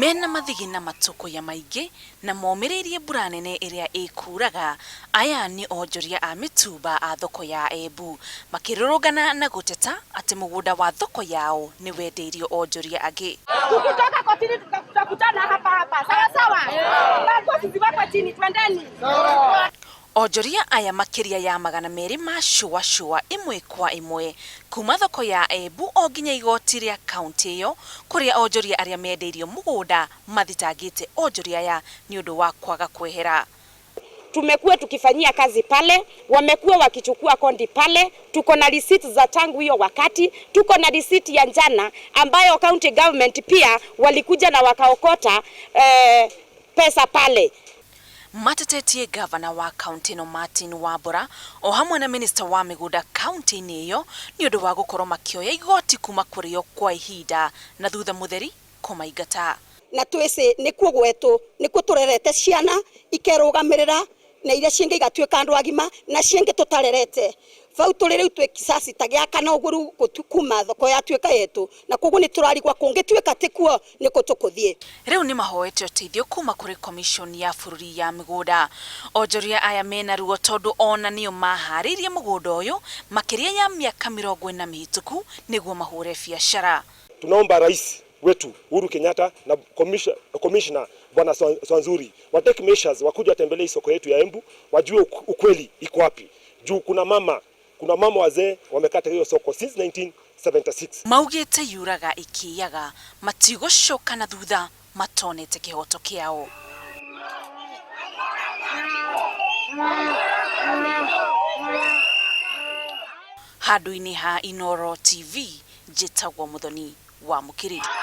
mena mathigina matuko ya maingĩ na momĩrĩirie mbura nene ĩrĩa ĩkuraga. Aya nĩ onjoria a mĩtumba a thoko ya Embu makĩrũrũngana na gũteta atĩ mũgũnda wa thoko yao nĩ wendeirio onjoria angĩ. Tukitoka kotini tutakutana hapa sawa sawa. Kwa sisi wako chini twendeni. Onjoria aya makiria ya magana meri ma shua imwe kwa imwe kuma thoko ya Embu o nginya igoti rĩa kaunti iyo kuria onjoria aria mendeirio mũgũnda mathitangĩte onjoria aya ni ũndũ wa kwaga kwehera. Tumekuwa tukifanyia kazi pale, wamekuwa wakichukua kondi pale, tuko na receipt za tangu hiyo wakati, tuko na receipt ya njana ambayo county government pia walikuja na wakaokota pesa pale. Matetetie gavana wa kaunti no Martin Wambura o hamwe na minister wa migunda kaunti-inĩ iyo ni ũndũ wa gũkorwo makĩoya igoti kuma kũrĩo kwa ihinda na thutha mũtheri kũmaingata. Na twese nĩ kũgwetu nĩ kũtũrerete ciana ikerũgamĩrĩra na iria ciengĩ igatuĩka andũ agima na ciengĩ tũtarerete. Vau tũrĩ rĩu twĩ kisasi ta gĩa kana ũgũru kuma thoko yatuĩka yetu na koguo nĩ tũrarigwa kũngĩtuĩka tikuo nĩ kũtũkũthiĩ. Rĩu nĩ mahoete ũteithio kuma kũrĩ commission ya bũrũri ya mĩgũnda. Onjoria aya mena ruo tondũ ona nĩo maharĩirie mũgũnda ũyũ makĩria ya mĩaka 40 mĩhĩtũku nĩguo mahũre biacara. Tunaomba rais wetu Uhuru Kenyatta na commissioner Bwana Swanzuri watake measures, wakuja watembelee soko yetu ya Embu, wajue ukweli iko wapi. Juu kuna mama wazee wamekata hiyo soko since 1976. Maugĩte yuraga ikiyaga matigũcoka na thutha matonete kĩhoto kĩao. Handũ-inĩ ha Inooro TV, njĩtagwo Muthoni wa Mũkirĩ.